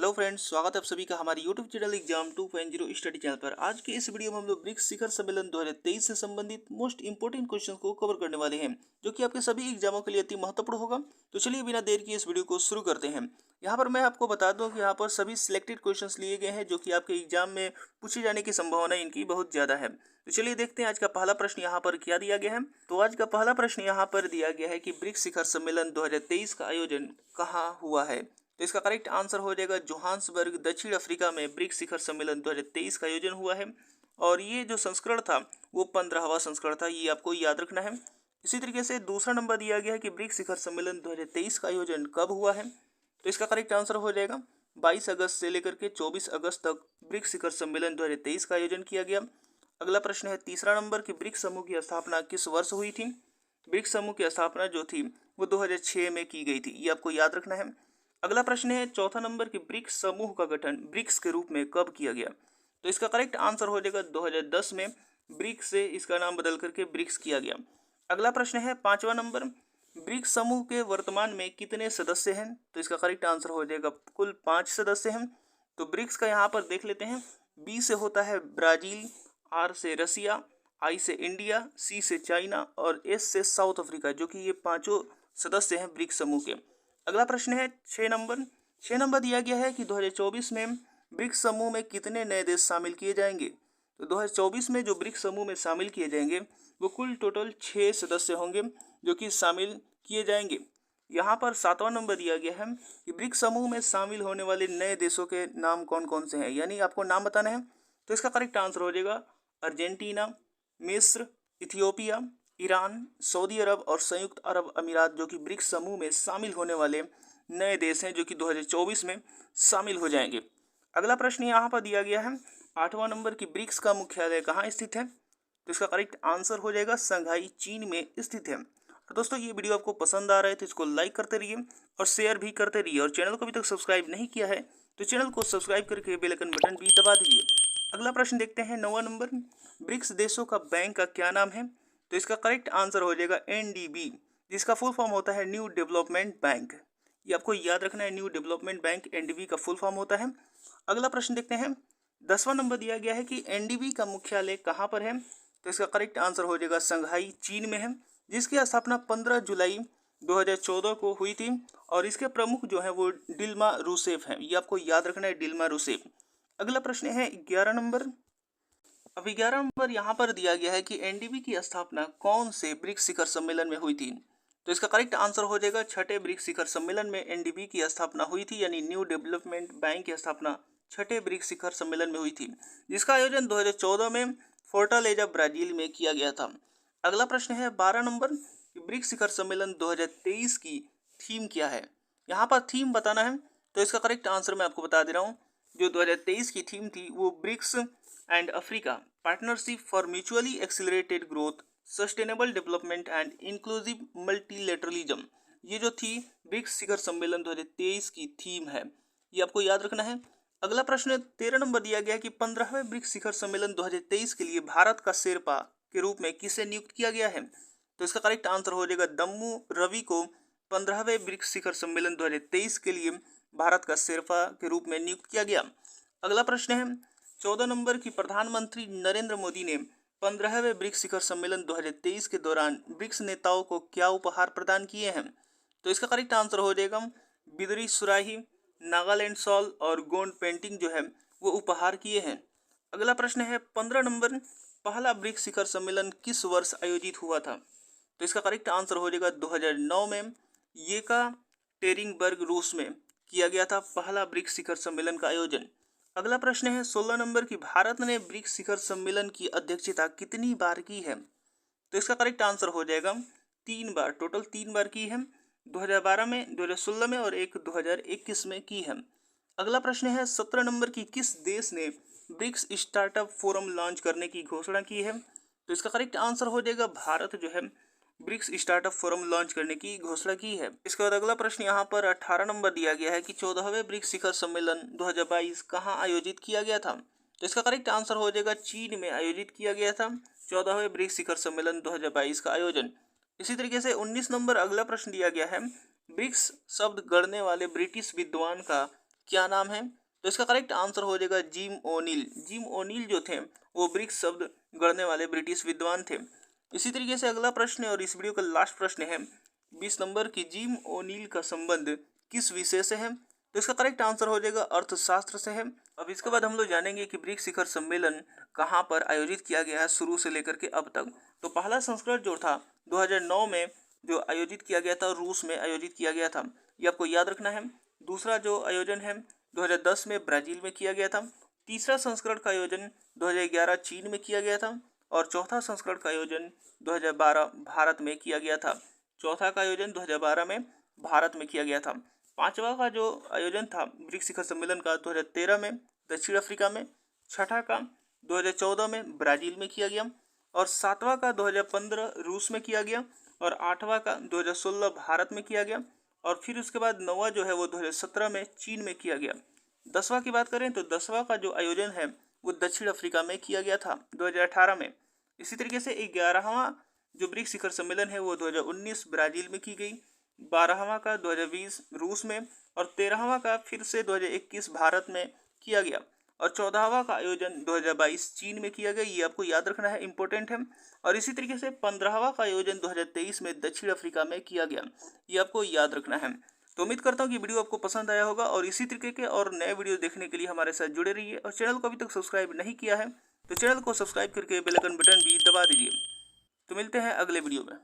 Hello friends, स्वागत है आप सभी का हमारे YouTube channel exam 2.0 study channel पर। आज के इस वीडियो में हम लोग ब्रिक्स शिखर सम्मेलन 2023 से संबंधित मोस्ट इंपोर्टेंट क्वेश्चन को कवर करने वाले हैं, जो कि आपके सभी एग्जामों के लिए अति महत्वपूर्ण होगा। तो चलिए बिना देर किए इस वीडियो को शुरू करते हैं। यहाँ पर मैं आपको बता दूं कि यहाँ पर सभी सिलेक्टेड क्वेश्चन लिए गए हैं, जो कि आपके एग्जाम में पूछे जाने की संभावना इनकी बहुत ज्यादा है। तो चलिए देखते हैं आज का पहला प्रश्न यहाँ पर क्या दिया गया है। तो आज का पहला प्रश्न यहाँ पर दिया गया है कि ब्रिक्स शिखर सम्मेलन 2023 का आयोजन कहाँ हुआ है। तो इसका करेक्ट आंसर हो जाएगा जोहान्सबर्ग, दक्षिण अफ्रीका में ब्रिक्स शिखर सम्मेलन 2023 का आयोजन हुआ है। और ये जो संस्करण था वो 15वां संस्करण था, ये आपको याद रखना है। इसी तरीके से दूसरा नंबर दिया गया है कि ब्रिक्स शिखर सम्मेलन 2023 का आयोजन कब हुआ है। तो इसका करेक्ट आंसर हो जाएगा 22 अगस्त से लेकर के 24 अगस्त तक ब्रिक्स शिखर सम्मेलन 2023 का आयोजन किया गया। अगला प्रश्न है तीसरा नंबर कि ब्रिक्स समूह की स्थापना किस वर्ष हुई थी। ब्रिक्स समूह की स्थापना जो थी वो 2006 में की गई थी, ये आपको याद रखना है। अगला प्रश्न है चौथा नंबर कि ब्रिक्स समूह का गठन ब्रिक्स के रूप में कब किया गया। तो इसका करेक्ट आंसर हो जाएगा 2010 में ब्रिक्स से इसका नाम बदल करके ब्रिक्स किया गया। अगला प्रश्न है पांचवा नंबर, ब्रिक्स समूह के वर्तमान में कितने सदस्य हैं। तो इसका करेक्ट आंसर हो जाएगा कुल 5 सदस्य हैं। तो ब्रिक्स का यहाँ पर देख लेते हैं। बी से होता है ब्राजील, आर से रसिया, आई से इंडिया, सी से चाइना और एस से साउथ अफ्रीका, जो कि ये पांचों सदस्य हैं ब्रिक्स समूह के। अगला प्रश्न है 6 नंबर दिया गया है कि 2024 में ब्रिक्स समूह में कितने नए देश शामिल किए जाएंगे। तो 2024 में जो ब्रिक्स समूह में शामिल किए जाएंगे वो कुल टोटल 6 सदस्य होंगे, जो कि शामिल किए जाएंगे। यहाँ पर 7वां नंबर दिया गया है कि ब्रिक्स समूह में शामिल होने वाले नए देशों के नाम कौन कौन से हैं, यानी आपको नाम बताना है। तो इसका करेक्ट आंसर हो जाएगा अर्जेंटीना, मिस्र, इथियोपिया, ईरान, सऊदी अरब और संयुक्त अरब अमीरात, जो कि ब्रिक्स समूह में शामिल होने वाले नए देश हैं, जो कि 2024 में शामिल हो जाएंगे। अगला प्रश्न यहाँ पर दिया गया है 8वां नंबर कि ब्रिक्स का मुख्यालय कहाँ स्थित है। तो इसका करेक्ट आंसर हो जाएगा शंघाई, चीन में स्थित है। तो दोस्तों ये वीडियो आपको पसंद आ रहा है तो इसको लाइक करते रहिए और शेयर भी करते रहिए, और चैनल को अभी तक सब्सक्राइब नहीं किया है तो चैनल को सब्सक्राइब करके बेल आइकन बटन भी दबा दीजिए। अगला प्रश्न देखते हैं 9वां नंबर, ब्रिक्स देशों का बैंक का क्या नाम है। तो इसका करेक्ट आंसर हो जाएगा एनडीबी, जिसका फुल फॉर्म होता है न्यू डेवलपमेंट बैंक। ये आपको याद रखना है, न्यू डेवलपमेंट बैंक एनडीबी का फुल फॉर्म होता है। अगला प्रश्न देखते हैं 10वां नंबर दिया गया है कि एनडीबी का मुख्यालय कहाँ पर है। तो इसका करेक्ट आंसर हो जाएगा शंघाई, चीन में है, जिसकी स्थापना 15 जुलाई 2014 को हुई थी। और इसके प्रमुख जो है वो डिल्मा रूसेफ हैं, ये आपको याद रखना है, डिल्मा रूसेफ। अगला प्रश्न है 11 नंबर। अब 11 नंबर यहाँ पर दिया गया है कि एनडीबी की स्थापना कौन से ब्रिक्स शिखर सम्मेलन में हुई थी। तो इसका करेक्ट आंसर हो जाएगा छठे ब्रिक्स शिखर सम्मेलन में एनडीबी की स्थापना हुई थी, यानी न्यू डेवलपमेंट बैंक की स्थापना छठे ब्रिक्स शिखर सम्मेलन में हुई थी, जिसका आयोजन 2014 में फोर्टालेजा, ब्राजील में किया गया था। अगला प्रश्न है 12 नंबर, ब्रिक्स शिखर सम्मेलन 2023 की थीम क्या है। यहाँ पर थीम बताना है। तो इसका करेक्ट आंसर मैं आपको बता दे रहा हूँ। जो 2023 की थीम थी वो BRICS and Africa partnership for mutually accelerated growth, sustainable development and inclusive multilateralism, ये जो थी ब्रिक्स शिखर सम्मेलन 2023 की थीम है, ये आपको याद रखना है। अगला प्रश्न 13 नंबर दिया गया कि 15वें ब्रिक्स शिखर सम्मेलन 2023 के लिए भारत का शेरपा के रूप में किसे नियुक्त किया गया है। तो इसका करेक्ट आंसर हो जाएगा दम्मू रवि को 15वें ब्रिक्स शिखर सम्मेलन 2023 के लिए भारत का शेरपा के रूप में नियुक्त किया गया। अगला प्रश्न है 14 नंबर की प्रधानमंत्री नरेंद्र मोदी ने 15वें ब्रिक्स शिखर सम्मेलन 2023 के दौरान ब्रिक्स नेताओं को क्या उपहार प्रदान किए हैं। तो इसका करेक्ट आंसर हो जाएगा बिदरी सुराही, नागालैंड सॉल और गोंड पेंटिंग जो है वो उपहार किए हैं। अगला प्रश्न है 15 नंबर, पहला ब्रिक्स शिखर सम्मेलन किस वर्ष आयोजित हुआ था। तो इसका करेक्ट आंसर हो जाएगा 2009 में येकाटेरिनबर्ग, रूस में किया गया था पहला ब्रिक्स शिखर सम्मेलन का आयोजन। अगला प्रश्न है 16 नंबर की भारत ने ब्रिक्स शिखर सम्मेलन की अध्यक्षता कितनी बार की है। तो इसका करेक्ट आंसर हो जाएगा 3 बार, टोटल 3 बार की है, 2012 में, 2016 में और एक 2021 में की है। अगला प्रश्न है 17 नंबर की किस देश ने ब्रिक्स स्टार्टअप फोरम लॉन्च करने की घोषणा की है। तो इसका करेक्ट आंसर हो जाएगा भारत जो है ब्रिक्स स्टार्टअप फोरम लॉन्च करने की घोषणा की है। इसके बाद अगला प्रश्न यहाँ पर 18 नंबर दिया गया है कि 14वें ब्रिक्स शिखर सम्मेलन 2022 कहाँ आयोजित किया गया था। तो इसका करेक्ट आंसर हो जाएगा चीन में आयोजित किया गया था 14वें ब्रिक्स शिखर सम्मेलन 2022 का आयोजन। इसी तरीके से 19 नंबर अगला प्रश्न दिया गया है, ब्रिक्स शब्द गढ़ने वाले ब्रिटिश विद्वान का क्या नाम है? तो इसका करेक्ट आंसर हो जाएगा जिम ओनील। जिम ओनील जो थे वो ब्रिक्स शब्द गढ़ने वाले ब्रिटिश विद्वान थे। इसी तरीके से अगला प्रश्न है और इस वीडियो का लास्ट प्रश्न है 20 नंबर की, जिम ओनील का संबंध किस विषय से है? तो इसका करेक्ट आंसर हो जाएगा अर्थशास्त्र से है। अब इसके बाद हम लोग जानेंगे कि ब्रिक्स शिखर सम्मेलन कहाँ पर आयोजित किया गया है शुरू से लेकर के अब तक। तो पहला संस्करण जो था 2009 में जो आयोजित किया गया था, रूस में आयोजित किया गया था, ये आपको याद रखना है। दूसरा जो आयोजन है 2010 में ब्राजील में किया गया था। तीसरा संस्करण का आयोजन 2011 चीन में किया गया था और चौथा संस्करण का आयोजन 2012 भारत में किया गया था। चौथा का आयोजन 2012 में भारत में किया गया था। पांचवा का जो आयोजन था ब्रिक्स शिखर सम्मेलन का 2013 में दक्षिण अफ्रीका में। छठा का 2014 में ब्राजील में किया गया और सातवां का 2015 रूस में किया गया और आठवां का 2016 भारत में किया गया और फिर उसके बाद नौवां जो है वो 2017 में चीन में किया गया। 10वां की बात करें तो 10वां का जो आयोजन है वो दक्षिण अफ्रीका में किया गया था 2018 में। इसी तरीके से 11वां जो ब्रिक्स शिखर सम्मेलन है वो 2019 ब्राजील में की गई। 12वां का 2020 रूस में और 13वां का फिर से 2021 भारत में किया गया और 14वां का आयोजन 2022 चीन में किया गया। ये आपको याद रखना है, इंपॉर्टेंट है। और इसी तरीके से 15वां का आयोजन 2023 में दक्षिण अफ्रीका में किया गया, ये आपको याद रखना है। तो उम्मीद करता हूँ कि वीडियो आपको पसंद आया होगा और इसी तरीके के और नए वीडियो देखने के लिए हमारे साथ जुड़े रहिए और चैनल को अभी तक सब्सक्राइब नहीं किया है तो चैनल को सब्सक्राइब करके बेल आइकन बटन भी दबा दीजिए। तो मिलते हैं अगले वीडियो में।